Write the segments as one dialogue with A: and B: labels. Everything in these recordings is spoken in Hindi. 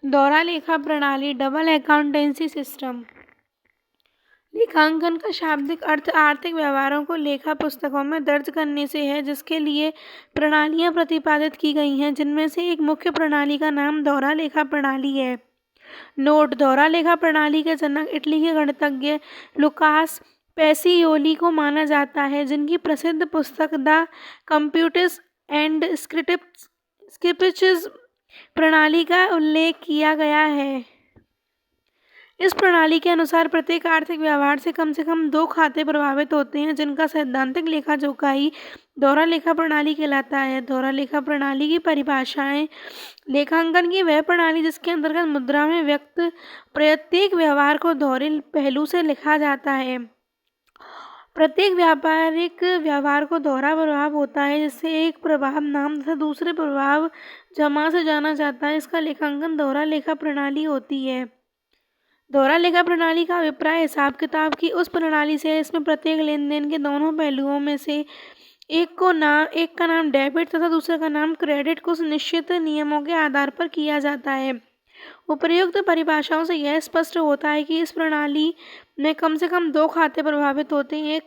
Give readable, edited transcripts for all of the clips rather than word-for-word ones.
A: दोहरा लेखा प्रणाली, डबल अकाउंटेंसी सिस्टम। लेखांकन का शाब्दिक अर्थ आर्थिक व्यवहारों को लेखा पुस्तकों में दर्ज करने से है, जिसके लिए प्रणालियां प्रतिपादित की गई हैं, जिनमें से एक मुख्य प्रणाली का नाम दोहरा लेखा प्रणाली है। नोट: दोहरा लेखा प्रणाली के जनक इटली के गणितज्ञ लुकास पेसियोली को माना जाता है, जिनकी प्रसिद्ध पुस्तक द कंप्यूटस एंड स्क्रिप्चर्स प्रणाली का उल्लेख किया गया है। इस प्रणाली के अनुसार प्रत्येक आर्थिक व्यवहार से कम दो खाते प्रभावित होते हैं, जिनका सैद्धांतिक लेखा जोखा ही दोहरा लेखा प्रणाली कहलाता है। दोहरा लेखा प्रणाली की परिभाषाएं: लेखांकन की वह प्रणाली जिसके अंतर्गत मुद्रा में व्यक्त प्रत्येक व्यवहार को दोहरे पहलू से लिखा जाता है। प्रत्येक व्यापारिक व्यवहार को दोहरा प्रभाव होता है, जिससे एक प्रभाव नाम तथा दूसरे प्रभाव जमा से जाना जाता है। इसका लेखांकन दोहरा लेखा प्रणाली होती है। दोहरा लेखा प्रणाली का अभिप्राय हिसाब किताब की उस प्रणाली से है इसमें प्रत्येक लेन देन के दोनों पहलुओं में से एक का नाम डेबिट तथा दूसरे का नाम क्रेडिट कुछ निश्चित नियमों के आधार पर किया जाता है। उपर्युक्त परिभाषाओं से यह स्पष्ट होता है कि इस प्रणाली में कम से कम दो खाते प्रभावित होते हैं।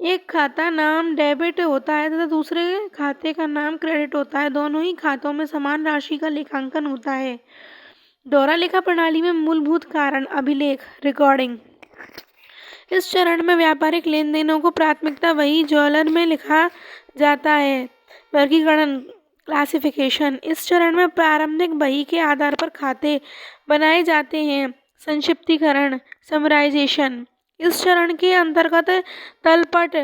A: एक खाता नाम डेबिट होता है तथा दूसरे खाते का नाम क्रेडिट होता है। दोनों ही खातों में समान राशि का लेखांकन होता है। दोहरा लेखा प्रणाली में मूलभूत कारण: अभिलेख, रिकॉर्डिंग। इस चरण में व्यापारिक लेन देनों को प्राथमिकता वही ज्वेलर में लिखा जाता है। वर्गीकरण, क्लासिफिकेशन: इस चरण में प्रारंभिक बही के आधार पर खाते बनाए जाते हैं। संक्षिप्तीकरण, समराइजेशन: इस चरण के अंतर्गत तलपट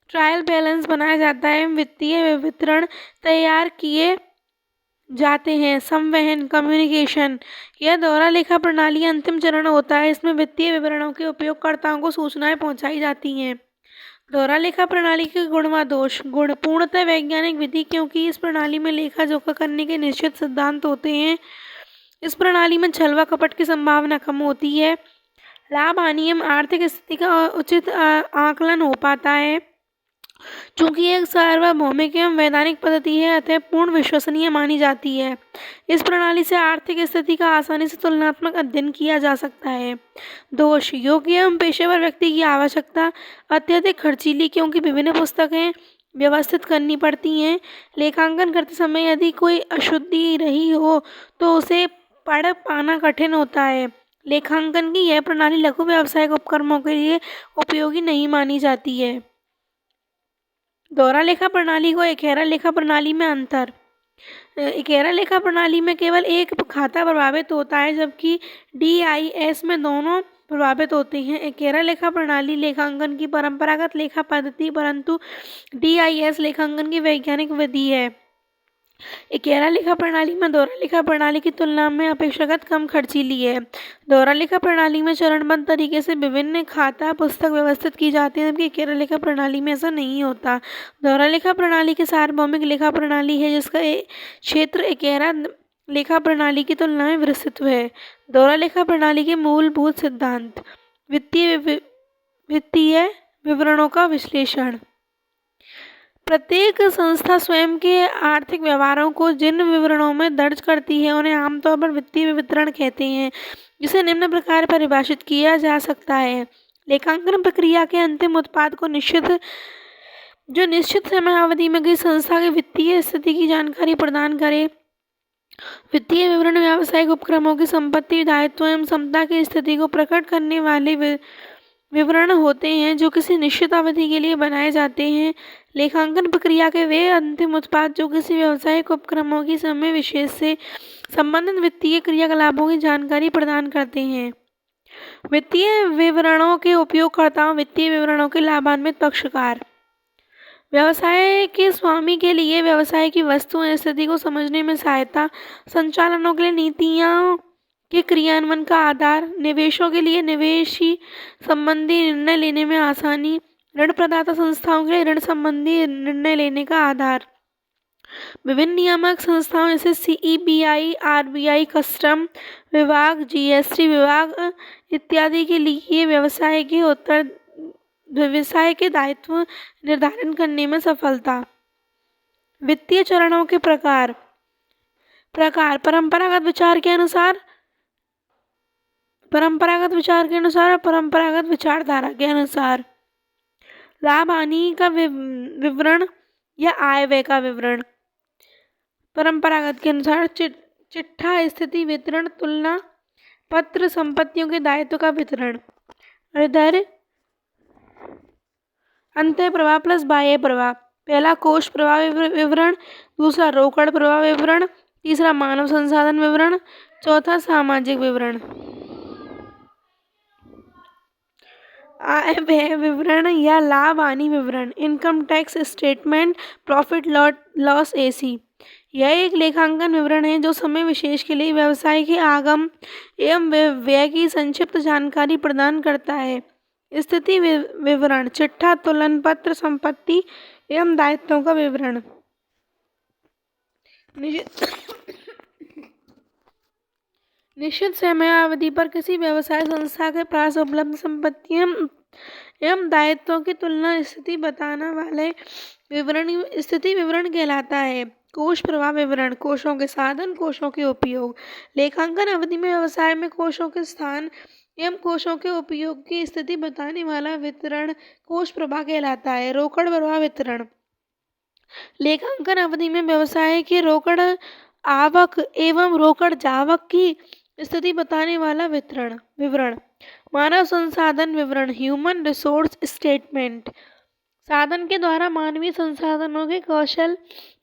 A: ट्रायल बैलेंस बनाया जाता है। वित्तीय विवरण तैयार किए जाते हैं। संवहन, कम्युनिकेशन: यह दोहरा लेखा प्रणाली अंतिम चरण होता है। इसमें वित्तीय विवरणों के उपयोगकर्ताओं को सूचनाएं पहुंचाई जाती हैं। दोहरा लेखा प्रणाली के गुण व दोष: गुण: पूर्णतः वैज्ञानिक विधि, क्योंकि इस प्रणाली में लेखा जोखा करने के निश्चित सिद्धांत होते हैं। इस प्रणाली में छल व कपट की संभावना कम होती है। लाभ हानि एवं आर्थिक स्थिति का उचित आकलन हो पाता है। चूंकि एक सार्वभौमिक एवं वैधानिक पद्धति है, अतः पूर्ण विश्वसनीय मानी जाती है। इस प्रणाली से आर्थिक स्थिति का आसानी से तुलनात्मक अध्ययन किया जा सकता है। दोष: योग्य एवं पेशेवर व्यक्ति की आवश्यकता, अत्यधिक खर्चीली, क्योंकि विभिन्न पुस्तकें व्यवस्थित करनी पड़ती हैं। लेखांकन करते समय यदि कोई अशुद्धि रही हो तो उसे पढ़ पाना कठिन होता है। लेखांकन की यह प्रणाली लघु व्यावसायिक उपक्रमों के लिए उपयोगी नहीं मानी जाती है। दोहरा लेखा प्रणाली को इकेरा लेखा प्रणाली में अंतर: इकेरा लेखा प्रणाली में केवल एक खाता प्रभावित होता है, जबकि DIS में दोनों प्रभावित होते हैं। इकेरा लेखा प्रणाली लेखांकन की परंपरागत लेखा पद्धति, परंतु DIS लेखांकन की वैज्ञानिक विधि है। इकेरा लेखा प्रणाली में दोहरा लेखा प्रणाली की तुलना में अपेक्षाकृत कम खर्चीली है। दोहरा लेखा प्रणाली में चरणबद्ध तरीके से विभिन्न खाता पुस्तक व्यवस्थित की जाती है, जबकि इकेरा लेखा प्रणाली में ऐसा नहीं होता। दोहरा लेखा प्रणाली की सार्वभौमिक लेखा प्रणाली है, जिसका क्षेत्र इकेरा लेखा प्रणाली की तुलना में विस्तृत है। दोहरा लेखा प्रणाली के मूलभूत सिद्धांत: वित्तीय विवरणों का विश्लेषण: प्रत्येक संस्था स्वयं के आर्थिक व्यवहारों को जिन विवरणों में दर्ज करती है उन्हें आमतौर पर वित्तीय विवरण कहते हैं, जिसे निम्न प्रकार परिभाषित किया जा सकता है। लेखांकन प्रक्रिया के अंतिम उत्पाद को निश्चित समय अवधि में किसी संस्था की वित्तीय स्थिति की जानकारी प्रदान करे। वित्तीय विवरण व्यावसायिक उपक्रमों की संपत्ति, दायित्व एवं क्षमता की स्थिति को प्रकट करने वाले विवरण होते हैं, जो किसी निश्चित अवधि के लिए बनाए जाते हैं। लेखांकन प्रक्रिया के वे अंतिम उत्पाद जो किसी व्यावसायिक उपक्रमों की समय विशेष से संबंधित वित्तीय क्रियाकलापों की जानकारी प्रदान करते हैं। वित्तीय विवरणों के उपयोगकर्ताओं: वित्तीय विवरणों के लाभान्वित पक्षकार। व्यवसाय के स्वामी के लिए व्यवसाय की वस्तु एवं स्थिति को समझने में सहायता, संचालनों के लिए नीतियों के क्रियान्वयन का आधार, निवेशों के लिए निवेशी संबंधी निर्णय लेने में आसानी, ऋण प्रदाता संस्थाओं के लिए ऋण संबंधी निर्णय लेने का आधार। विभिन्न नियामक संस्थाओं जैसे CEBI, RBI, कस्टम विभाग, GST विभाग इत्यादि के लिए व्यवसाय के दायित्व निर्धारण करने में सफलता। वित्तीय चरणों के प्रकार: प्रकार परंपरागत विचार के अनुसार और परंपरागत विचारधारा के अनुसार। लाभ हानि का विवरण या आय व्यय का विवरण। परंपरागत के अनुसार चिट्ठा, स्थिति वितरण, तुलना पत्र, संपत्तियों के दायित्व का वितरण। इधर अंतः प्रवाह प्लस बाह्य प्रवाह। पहला कोष प्रवाह विवरण, दूसरा रोकड़ प्रवाह विवरण, तीसरा मानव संसाधन विवरण, चौथा सामाजिक विवरण। आय व्यय विवरण या लाभ हानि विवरण। Income tax statement, profit loss AC. यह एक लेखांकन विवरण है जो समय विशेष के लिए व्यवसाय के आगम एवं व्यय की संक्षिप्त जानकारी प्रदान करता है। स्थिति विवरण, चिट्ठा, तुलन पत्र, संपत्ति एवं दायित्वों का विवरण। निश्चित समयावधि पर किसी व्यवसाय संस्था के पास उपलब्ध संपत्तियों एवं दायित्वों की तुलना स्थिति बताने वाले विवरण स्थिति विवरण कहलाता है। कोष प्रवाह विवरण, कोषों के साधन, कोषों के उपयोग। लेखांकन अवधि में व्यवसाय में कोषों के स्थान एवं कोषों के उपयोग की स्थिति बताने वाला वितरण कोष प्रवाह कहलाता है। रोकड़ प्रवाह वितरण, लेखांकन अवधि में व्यवसाय के रोकड़ आवक एवं रोकड़ जावक की स्थिति बताने वाला विवरण। मानव संसाधन विवरण, ह्यूमन रिसोर्स स्टेटमेंट। साधन के द्वारा मानवीय संसाधनों के कौशल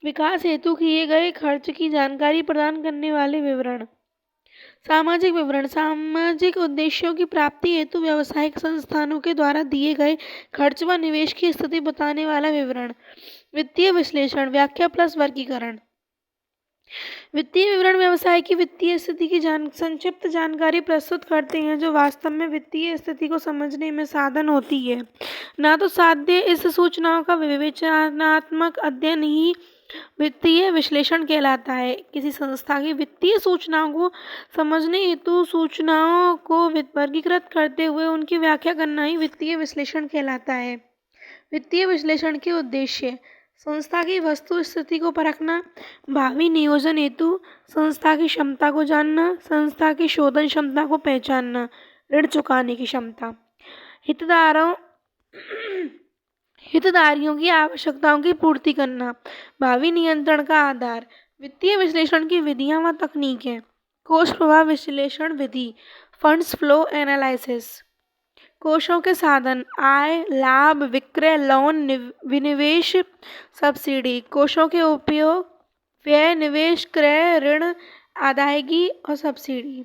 A: विकास हेतु किए गए खर्च की जानकारी प्रदान करने वाले विवरण। सामाजिक विवरण, सामाजिक उद्देश्यों की प्राप्ति हेतु व्यावसायिक संस्थानों के द्वारा दिए गए खर्च व निवेश की स्थिति बताने वाला विवरण। वित्तीय विश्लेषण, व्याख्या प्लस वर्गीकरण। वित्तीय विवरण व्यवसाय की वित्तीय स्थिति की संक्षिप्त जानकारी प्रस्तुत करते हैं जो वास्तव में वित्तीय स्थिति को समझने में साधन होती है, ना तो साध्य। इस सूचनाओं का विवेचनात्मक अध्ययन ही वित्तीय विश्लेषण कहलाता है। किसी संस्था की वित्तीय सूचनाओं को समझने हेतु सूचनाओं को वर्गीकृत करते हुए उनकी व्याख्या करना ही वित्तीय विश्लेषण कहलाता है। वित्तीय विश्लेषण के उद्देश्य: संस्था की वस्तु स्थिति को परखना, भावी नियोजन हेतु संस्था की क्षमता को जानना, संस्था की शोधन क्षमता को पहचानना, ऋण चुकाने की क्षमता, हितधारियों की आवश्यकताओं की पूर्ति करना, भावी नियंत्रण का आधार। वित्तीय विश्लेषण की विधियां व तकनीकें: कोष प्रवाह विश्लेषण विधि, फंड्स फ्लो एनालिसिस। कोषों के साधन: आय, लाभ, विक्रय, लोन, विनिवेश, सब्सिडी। कोषों के उपयोग: व्यय, निवेश, क्रय, ऋण, अदायगी और सब्सिडी।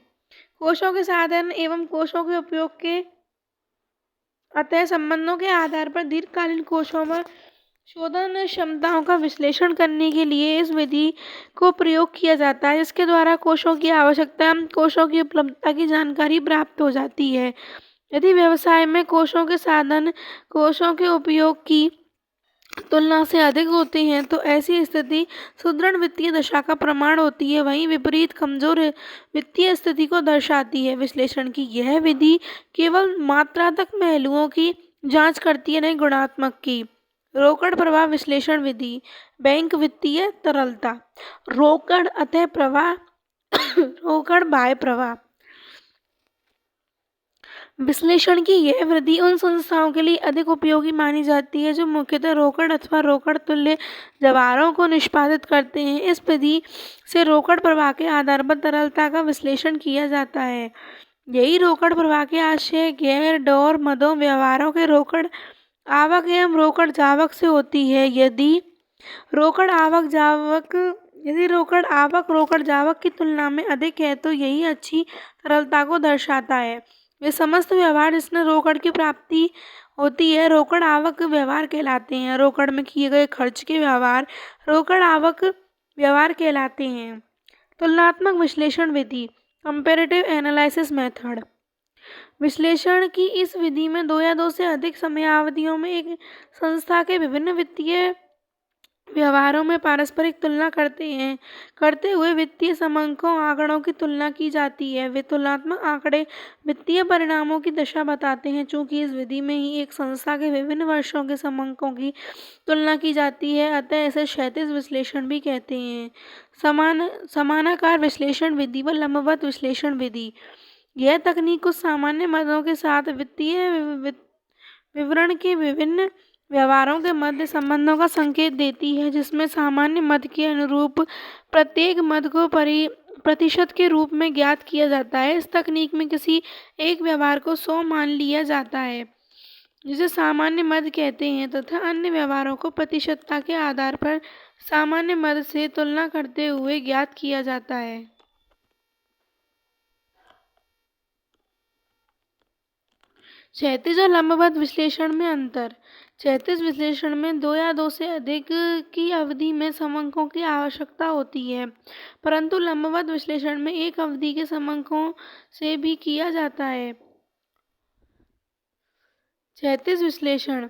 A: कोषों के साधन एवं कोषों के उपयोग के अतः संबंधों के आधार पर दीर्घकालीन कोषों व शोधन क्षमताओं का विश्लेषण करने के लिए इस विधि को प्रयोग किया जाता है, जिसके द्वारा कोषों की आवश्यकता, कोषों की उपलब्धता की जानकारी प्राप्त हो जाती है। यदि व्यवसाय में कोषों के साधन कोषों के उपयोग की तुलना से अधिक होते हैं तो ऐसी स्थिति सुदृढ़ वित्तीय दशा का प्रमाण होती है। वहीं विपरीत कमजोर वित्तीय स्थिति को दर्शाती है। विश्लेषण की यह विधि केवल मात्रात्मक पहलुओं की जांच करती है, नहीं गुणात्मक की। रोकड़ प्रवाह विश्लेषण विधि, बैंक वित्तीय तरलता, रोकड़ अतः प्रवाह, रोकड़ बाह्य प्रवाह। विश्लेषण की यह विधि उन संस्थाओं के लिए अधिक उपयोगी मानी जाती है जो मुख्यतः रोकड़ अथवा रोकड़ तुल्य व्यवहारों को निष्पादित करते हैं। इस विधि से रोकड़ प्रवाह के आधार पर तरलता का विश्लेषण किया जाता है। यही रोकड़ प्रवाह के आशय गैर डोर मदों व्यवहारों के रोकड़ आवक एवं रोकड़ जावक से होती है। यदि रोकड़ आवक रोकड़ जावक की तुलना में अधिक है तो यही अच्छी तरलता को दर्शाता है। वे समस्त व्यवहार जिसमें रोकड़ की प्राप्ति होती है रोकड़ आवक व्यवहार कहलाते हैं। रोकड़ में किए गए खर्च के व्यवहार रोकड़ आवक व्यवहार कहलाते हैं। तुलनात्मक विश्लेषण विधि, कंपैरेटिव एनालिसिस मेथड। विश्लेषण की इस विधि में दो या दो से अधिक समयावधियों में एक संस्था के विभिन्न वित्तीय व्यवहारों में पारस्परिक तुलना करते हुए वित्तीय समंकों आंकड़ों की तुलना की जाती है। वे तुलनात्मक आंकड़े वित्तीय परिणामों की दशा बताते हैं। चूंकि इस विधि में ही एक संस्था के विभिन्न वर्षों के समंकों की तुलना की जाती है, अतः इसे क्षैतिज विश्लेषण भी कहते हैं। समानाकार विश्लेषण विधि व लंबवत विश्लेषण विधि। यह तकनीक कुछ सामान्य मदों के साथ वित्तीय विवरण के विभिन्न व्यवहारों के मध्य संबंधों का संकेत देती है, जिसमें सामान्य मद के अनुरूप प्रत्येक मद को प्रतिशत के रूप में ज्ञात किया जाता है। इस तकनीक में किसी एक व्यवहार को 100 मान लिया जाता है, जिसे सामान्य मद कहते हैं, तथा अन्य व्यवहारों को प्रतिशतता के आधार पर सामान्य मद से तुलना करते हुए ज्ञात किया जाता है। क्षैतिज और लंबवत विश्लेषण में अंतर। क्षैतिज विश्लेषण में 2 या 2 से अधिक की अवधि में समंकों की आवश्यकता होती है, परंतु लंबवत विश्लेषण में एक अवधि के समंकों से भी किया जाता है। क्षैतिज विश्लेषण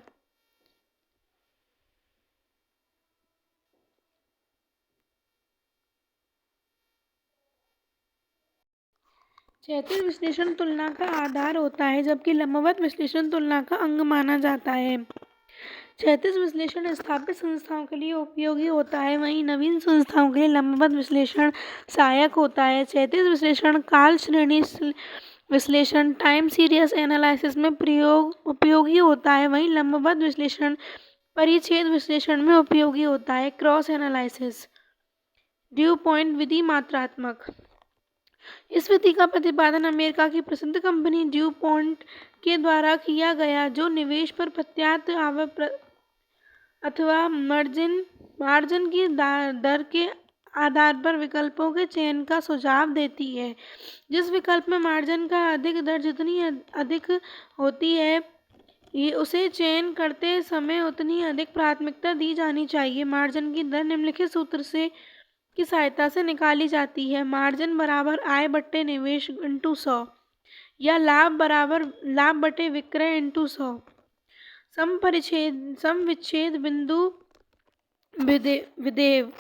A: क्षैतिज विश्लेषण तुलना का आधार होता है, जबकि लंबवत विश्लेषण तुलना का अंग माना जाता है। क्षैतिज विश्लेषण स्थापित संस्थाओं के लिए उपयोगी होता है, वहीं नवीन संस्थाओं के लिए लंबवत विश्लेषण सहायक होता है। क्षैतिज विश्लेषण काल श्रेणी विश्लेषण टाइम सीरीज एनालिसिस में उपयोगी होता है, वहीं लंबवत विश्लेषण परिच्छेद विश्लेषण में उपयोगी होता है। Cross analysis. ड्यू पॉइंट विधि मात्रात्मक। इस विधि का प्रतिपादन अमेरिका की प्रसिद्ध कंपनी ड्यू पॉइंट के द्वारा किया गया, जो निवेश पर प्रत्यात्त आय अथवा मार्जिन की दर के आधार पर विकल्पों के चयन का सुझाव देती है। जिस विकल्प में मार्जिन का अधिक दर जितनी अधिक होती है, उसे चयन करते समय उतनी अधिक प्राथमिकता दी जानी चाहिए। मार्जिन की दर निम्नलिखित सूत्र की सहायता से निकाली जाती है। मार्जिन बराबर आय बट्टे निवेश इंटू 100, या लाभ बराबर लाभ बटे विक्रय इंटू 100। समविच्छेद बिंदु विदेव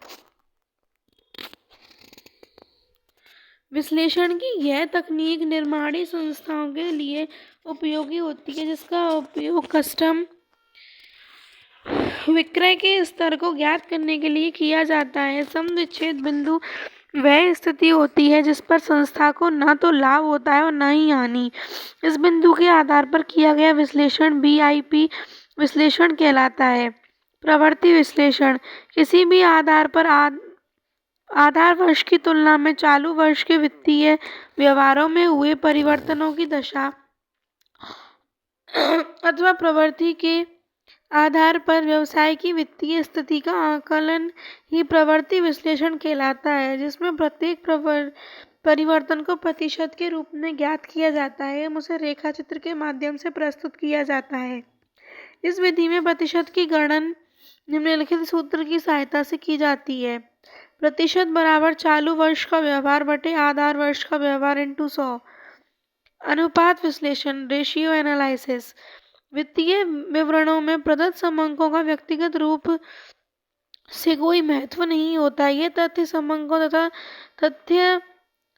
A: विश्लेषण की यह तकनीक निर्माणी संस्थाओं के लिए उपयोगी होती है, जिसका उपयोग कस्टम विक्रय के स्तर को ज्ञात करने के लिए किया जाता है। समविच्छेद बिंदु वह स्थिति होती है जिस पर संस्था को न तो लाभ होता है और न ही हानि। इस बिंदु के आधार पर किया गया विश्लेषण BIP विश्लेषण कहलाता है। प्रवृत्ति विश्लेषण किसी भी आधार पर आधार वर्ष की तुलना में चालू वर्ष के वित्तीय व्यवहारों में हुए परिवर्तनों की दशा अथवा प्रवृत्ति के आधार पर व्यवसाय की वित्तीय स्थिति का आकलन ही प्रवृत्ति विश्लेषण कहलाता है, जिसमें प्रत्येक परिवर्तन को प्रतिशत के रूप में ज्ञात किया जाता है एवं उसे रेखा चित्र के माध्यम से प्रस्तुत किया जाता है। इस विधि में प्रतिशत की गणना निम्नलिखित सूत्र की सहायता से की जाती है। प्रतिशत बराबर चालू वर्ष का व्यवहार बटे आधार वर्ष का व्यवहार इंटू 100। अनुपात विश्लेषण रेशियो एनालिसिस। वित्तीय विवरणों में प्रदत्त समंकों का व्यक्तिगत रूप से कोई महत्व नहीं होता। ये तथ्य समंकों तथा तथ्य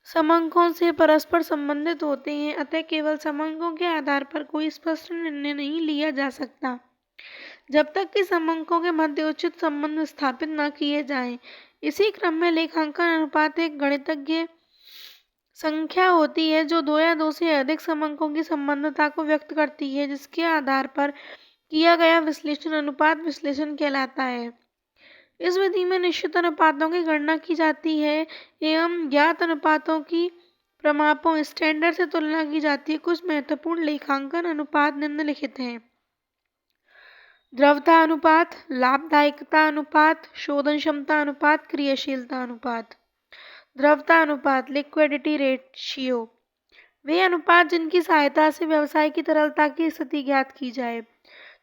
A: समंकों से परस्पर संबंधित होते हैं, अतः केवल समंकों के आधार पर कोई स्पष्ट निर्णय नहीं लिया जा सकता, जब तक कि समंकों के मध्य उचित संबंध स्थापित न किए जाएं। इसी क्रम में लेखांकन अनुपात एक गणितज्ञ संख्या होती है जो 2 या 2 से अधिक समंकों की संबंधता को व्यक्त करती है, जिसके आधार पर किया गया विश्लेषण अनुपात विश्लेषण कहलाता है। इस विधि में निश्चित अनुपातों की गणना की जाती है एवं ज्ञात अनुपातों की प्रमापों स्टैंडर्ड से तुलना की जाती है। कुछ महत्वपूर्ण लेखांकन अनुपात निम्नलिखित हैं: द्रव्यता अनुपात, लाभदायकता अनुपात, शोधन क्षमता अनुपात, क्रियाशीलता अनुपात। द्रव्यता अनुपात लिक्विडिटी रेशियो वे अनुपात जिनकी सहायता से व्यवसाय की तरलता की स्थिति ज्ञात की जाए।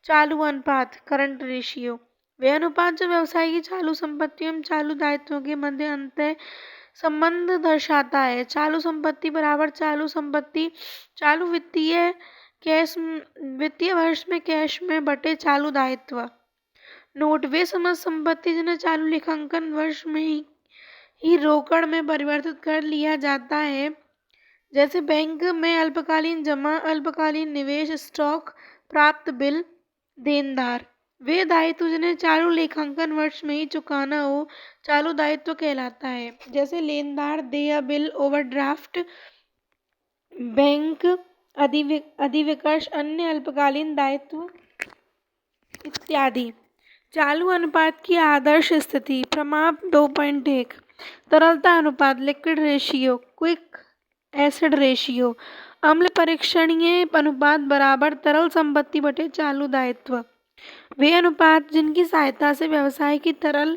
A: चालू अनुपात करंट रेशियो वे अनुपात जो व्यवसाय की चालू संपत्तियों एवं चालू दायित्वों के मध्य अंतर संबंध दर्शाता है। चालू संपत्ति बराबर चालू संपत्ति चालू वित्तीय वर्ष में कैश में बटे चालू दायित्व। नोट, वे समस्त संपत्ति जिन्हें चालू लेखांकन वर्ष में ही रोकड़ में परिवर्तित कर लिया जाता है, जैसे बैंक में अल्पकालीन जमा, अल्पकालीन निवेश, स्टॉक, प्राप्त बिल, देनदार। वे दायित्व जिन्हें चालू लेखांकन वर्ष में ही चुकाना हो, चालू दायित्व कहलाता है, जैसे लेनदार, देय बिल, ओवरड्राफ्ट, बैंक अधिविकर्ष, अन्य अल्पकालीन दायित्व इत्यादि। चालू अनुपात की आदर्श स्थिति। प्रमाप 2.1 तरलता अनुपात, liquid ratio, quick acid ratio. अम्ल परीक्षणीय अनुपात बराबर तरल संपत्ति बटे चालू दायित्व। वे अनुपात जिनकी सहायता से व्यवसाय की तरल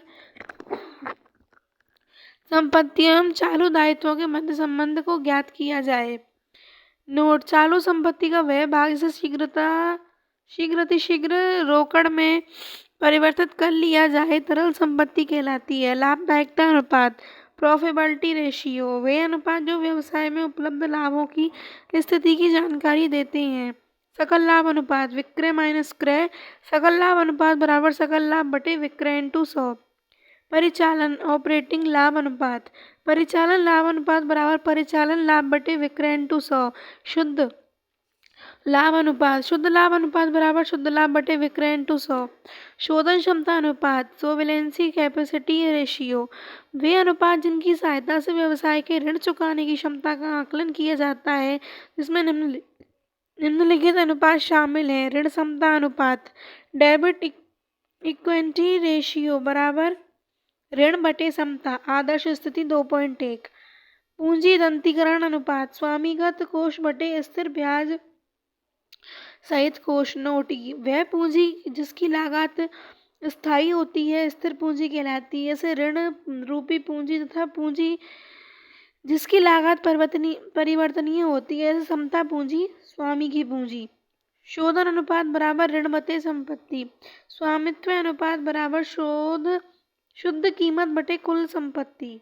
A: संपत्ति एवं चालू दायित्वों के मध्य संबंध को ज्ञात किया जाए। नोट, चालू संपत्ति का वह भाग जिसे शीघ्र रोकड़ में परिवर्तित कर लिया जाए तरल संपत्ति कहलाती है। लाभदायकता अनुपात, प्रॉफिटेबिलिटी रेशियो, वे अनुपात जो व्यवसाय में उपलब्ध लाभों की स्थिति की जानकारी देते हैं। सकल लाभ अनुपात, विक्रय माइनस क्रय, सकल लाभ अनुपात बराबर सकल लाभ बटे विक्रय इंटू 100। परिचालन ऑपरेटिंग लाभ अनुपात, परिचालन लाभ अनुपात बराबर परिचालन लाभ बटे विक्रय इंटू 100। शुद्ध लाभ अनुपात, शुद्ध लाभ अनुपात बराबर शुद्ध लाभ बटे विक्रय इंटू 100। शोधन क्षमता अनुपात, सोविलेंसी कैपेसिटी रेशियो, वे अनुपात जिनकी सहायता से व्यवसाय के ऋण चुकाने की क्षमता का आकलन किया जाता है, जिसमें निम्नलिखित अनुपात शामिल हैं। ऋण क्षमता अनुपात, डेबिट इक्विटी रेशियो बराबर ऋण बटे क्षमता, आदर्श स्थिति 2.1। पूंजी दंतीकरण अनुपात, स्वामीगत कोष बटे स्थिर ब्याज सहित कोष। नोट, वह पूंजी जिसकी लागत स्थायी होती है स्थिर पूंजी कहलाती है, जैसे ऋण रूपी पूंजी, तथा पूंजी जिसकी लागत परिवर्तनीय होती है, जैसे समता पूंजी, स्वामी की पूंजी। शोधन अनुपात बराबर ऋण बटे संपत्ति, स्वामित्व अनुपात बराबर शुद्ध कीमत बटे कुल संपत्ति।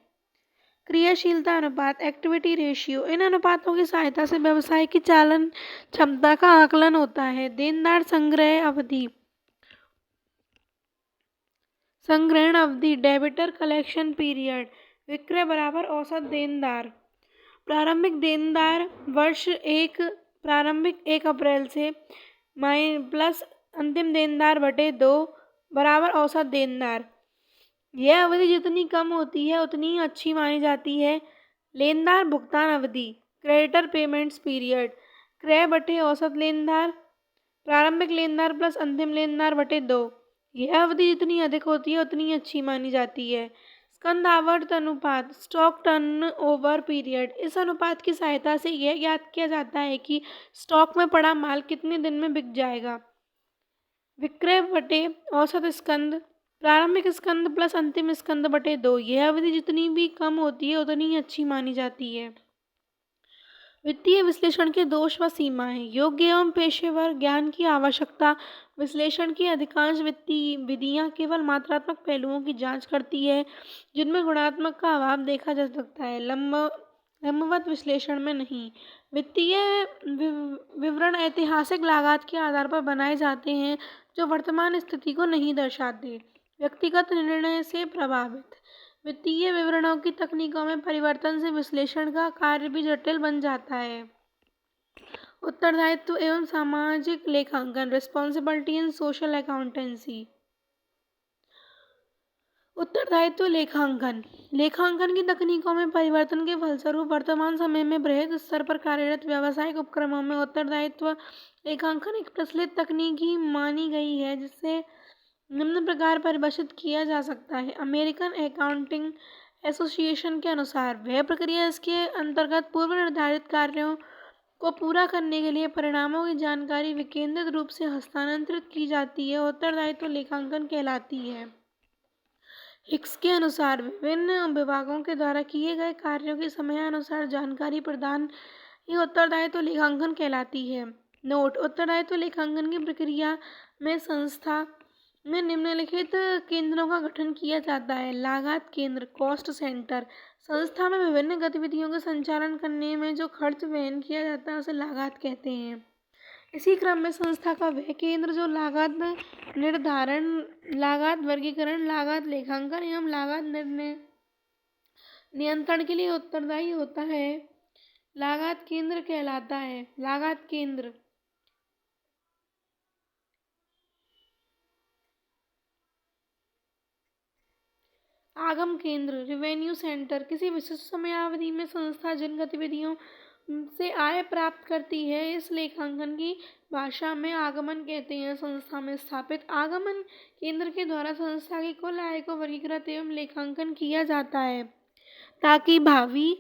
A: क्रियाशीलता अनुपात, एक्टिविटी रेशियो, इन अनुपातों की सहायता से व्यवसाय की चालन क्षमता का आकलन होता है। देनदार संग्रह अवधि, संग्रहण अवधि, डेबिटर कलेक्शन पीरियड, विक्रय बराबर औसत देनदार। प्रारंभिक देनदार वर्ष प्रारंभिक 1 अप्रैल से प्लस अंतिम देनदार बटे 2 बराबर औसत देनदार। यह अवधि जितनी कम होती है उतनी ही अच्छी मानी जाती है। लेनदार भुगतान अवधि, क्रेडिटर पेमेंट्स पीरियड, क्रय बटे औसत लेनदार, प्रारंभिक लेनदार प्लस अंतिम लेनदार बटे 2। यह अवधि जितनी अधिक होती है उतनी ही अच्छी मानी जाती है। स्कंद आवर्त अनुपात, स्टॉक टर्न ओवर पीरियड, इस अनुपात की सहायता से यह ज्ञात किया जाता है कि स्टॉक में पड़ा माल कितने दिन में बिक जाएगा। विक्रय बटे औसत स्कंद, प्रारंभिक स्कंद प्लस अंतिम स्कंद बटे 2। यह अवधि जितनी भी कम होती है उतनी ही अच्छी मानी जाती है। वित्तीय विश्लेषण के दोष व सीमाएं, योग्य एवं पेशेवर ज्ञान की आवश्यकता। विश्लेषण की अधिकांश वित्तीय विधियां केवल मात्रात्मक पहलुओं की जांच करती है, जिनमें गुणात्मक का अभाव देखा जा सकता है, लंबवत विश्लेषण में नहीं। वित्तीय विवरण ऐतिहासिक लागत के आधार पर बनाए जाते हैं, जो वर्तमान स्थिति को नहीं दर्शाते। व्यक्तिगत निर्णय से प्रभावित, वित्तीय विवरणों की तकनीकों में परिवर्तन से विश्लेषण का कार्य भी जटिल बन जाता है। उत्तरदायित्व एवं सामाजिक लेखांकन, रिस्पॉन्सिबिलिटी इन सोशल अकाउंटेंसी। उत्तरदायित्व लेखांकन, लेखांकन की तकनीकों में परिवर्तन के फलस्वरूप वर्तमान समय में बृहद स्तर पर कार्यरत व्यावसायिक उपक्रमों में उत्तरदायित्व लेखांकन एक प्रचलित तकनीक ही मानी गई है, जिससे निम्न प्रकार परिभाषित किया जा सकता है। अमेरिकन अकाउंटिंग एसोसिएशन के अनुसार वह प्रक्रिया इसके अंतर्गत पूर्व निर्धारित कार्यों को पूरा करने के लिए परिणामों की जानकारी विकेंद्रित रूप से हस्तांतरित की जाती है, उत्तरदायित्व लेखांकन कहलाती है। हिक्स के अनुसार विभिन्न विभागों के द्वारा किए गए कार्यों की समयानुसार जानकारी प्रदान ही उत्तरदायित्व लेखांकन कहलाती है। नोट, उत्तरदायित्व लेखांकन की प्रक्रिया में संस्था में निम्नलिखित केंद्रों का गठन किया जाता है। लागत केंद्र, कॉस्ट सेंटर, संस्था में विभिन्न गतिविधियों का संचालन करने में जो खर्च वहन किया जाता है उसे लागत कहते हैं। इसी क्रम में संस्था का वह केंद्र जो लागत निर्धारण, लागत वर्गीकरण, लागत लेखांकन एवं लागत निर्णय नियंत्रण के लिए उत्तरदायी होता है, लागत केंद्र कहलाता है। लागत केंद्र आगम केंद्र रेवेन्यू सेंटर किसी विशिष्ट समयावधि में संस्था जिन गतिविधियों से आय प्राप्त करती है इस लेखांकन की भाषा में आगमन कहते हैं। संस्था में स्थापित आगमन केंद्र के द्वारा संस्था की कुल आय को वर्गीकृत एवं लेखांकन किया जाता है ताकि भावी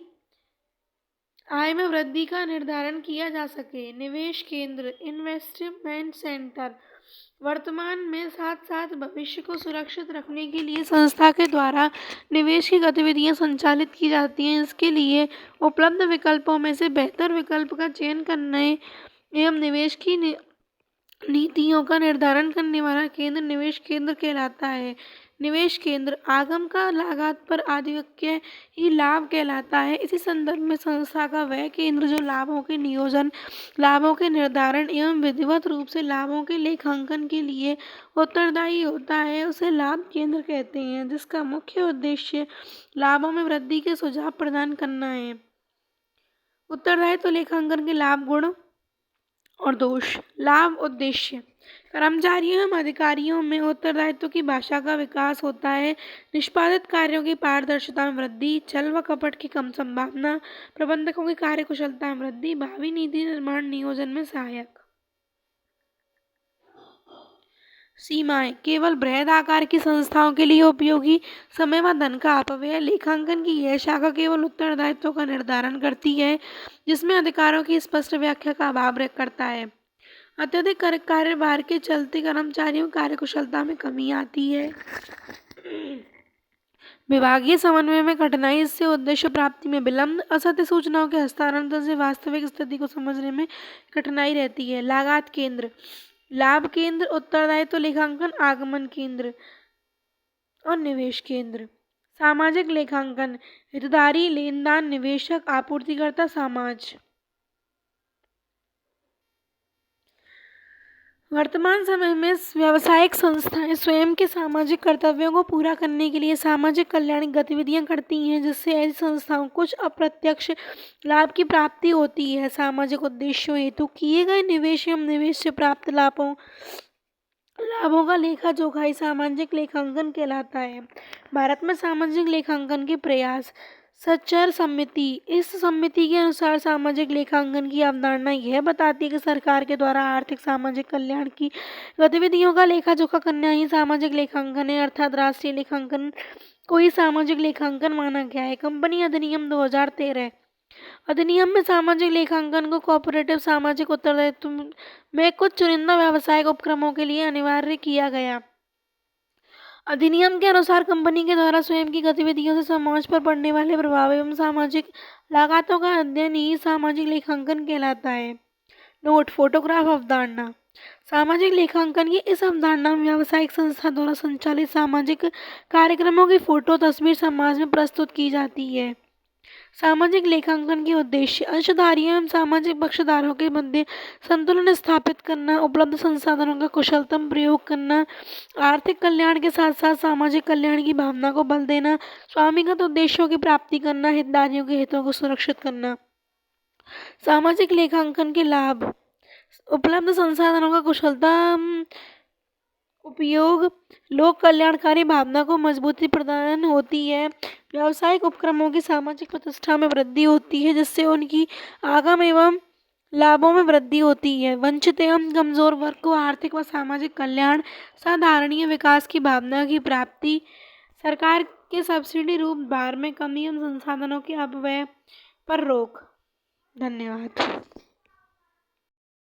A: आय में वृद्धि का निर्धारण किया जा सके। निवेश केंद्र इन्वेस्टमेंट सेंटर वर्तमान में साथ साथ भविष्य को सुरक्षित रखने के लिए संस्था के द्वारा निवेश की गतिविधियां संचालित की जाती हैं। इसके लिए उपलब्ध विकल्पों में से बेहतर विकल्प का चयन करने एवं निवेश की नीतियों का निर्धारण करने वाला केंद्र निवेश केंद्र कहलाता है। निवेश केंद्र आगम का लागत पर आधिक्य ही लाभ कहलाता है। इसी संदर्भ में संस्था का वह केंद्र जो लाभों के नियोजन, लाभों के निर्धारण एवं विधिवत रूप से लाभों के लेखांकन के लिए उत्तरदायी होता है उसे लाभ केंद्र कहते हैं, जिसका मुख्य उद्देश्य लाभों में वृद्धि के सुझाव प्रदान करना है। उत्तरदायित्व लेखांकन के लाभ, गुण और दोष। लाभ उद्देश्य कर्मचारियों एवं अधिकारियों में उत्तरदायित्व की भाषा का विकास होता है, निष्पादित कार्यों की पारदर्शिता में वृद्धि, छल व कपट की कम संभावना, प्रबंधकों की कार्यकुशलता में वृद्धि, भावी नीति निर्माण नियोजन में सहायक। सीमाएं केवल बृहद आकार की संस्थाओं के लिए उपयोगी समय व धन का अपव्यय। लेखांकन की यह शाखा केवल उत्तरदायित्व का निर्धारण करती है जिसमें अधिकारों की स्पष्ट व्याख्या का अभाव करता है। अत्यधिक कार्यभार के चलते कर्मचारियों कार्यकुशलता में कमी आती है। विभागीय समन्वय में कठिनाई, इससे उद्देश्य प्राप्ति में विलंब, असत्य सूचनाओं के हस्तांतरण से वास्तविक स्थिति को समझने में कठिनाई रहती है। लागत केंद्र, लाभ केंद्र, उत्तरदायित्व लेखांकन, आगमन केंद्र और निवेश केंद्र। सामाजिक लेखांकन हितधारी, लेनदार, निवेशक, आपूर्तिकर्ता, समाज। वर्तमान समय में व्यावसायिक संस्थाएं स्वयं के सामाजिक कर्तव्यों को पूरा करने के लिए सामाजिक कल्याण गतिविधियां करती हैं, जिससे ऐसी संस्थाओं कुछ अप्रत्यक्ष लाभ की प्राप्ति होती है। सामाजिक उद्देश्यों हेतु किए गए निवेश एवं निवेश से प्राप्त लाभों का लेखा जोखाई सामाजिक लेखांकन कहलाता है। भारत में सामाजिक लेखांकन के प्रयास। सच्चर समिति, इस समिति के अनुसार सामाजिक लेखांकन की अवधारणा यह बताती है कि सरकार के द्वारा आर्थिक सामाजिक कल्याण की गतिविधियों का लेखा जोखा करना ही सामाजिक लेखांकन है, अर्थात राष्ट्रीय लेखांकन को ही सामाजिक लेखांकन माना गया है। कंपनी अधिनियम 2013 अधिनियम में सामाजिक लेखांकन को कॉर्पोरेटिव सामाजिक उत्तरदायित्व में कुछ चुनिंदा व्यावसायिक उपक्रमों के लिए अनिवार्य किया गया। अधिनियम के अनुसार कंपनी के द्वारा स्वयं की गतिविधियों से समाज पर पड़ने वाले प्रभाव एवं सामाजिक लागतों का अध्ययन ही सामाजिक लेखांकन कहलाता है। नोट, फोटोग्राफ अवधारणा। सामाजिक लेखांकन की इस अवधारणा में व्यावसायिक संस्था द्वारा संचालित सामाजिक कार्यक्रमों की फोटो तस्वीर समाज में प्रस्तुत की जाती है। सामाजिक लेखांकन के उद्देश्य अंशधारियों एवं सामाजिक पक्षधारों के मध्य संतुलन स्थापित करना, उपलब्ध संसाधनों का कुशलतम प्रयोग करना, आर्थिक कल्याण के साथ साथ सामाजिक कल्याण की भावना को बल देना, स्वामिगत उद्देश्यों की प्राप्ति करना, हितधारियों के हितों को सुरक्षित करना। सामाजिक लेखांकन के लाभ, उपलब्ध संसाधनों का कुशलतम उपयोग, लोक कल्याणकारी भावना को मजबूती प्रदान होती है, व्यावसायिक उपक्रमों की सामाजिक प्रतिष्ठा में वृद्धि होती है जिससे उनकी आगम एवं लाभों में वृद्धि होती है, वंचित एवं कमजोर वर्ग को आर्थिक व सामाजिक कल्याण, साधारणीय विकास की भावना की प्राप्ति, सरकार के सब्सिडी रूप भार में कमी एवं संसाधनों के अपव्यय पर रोक। धन्यवाद।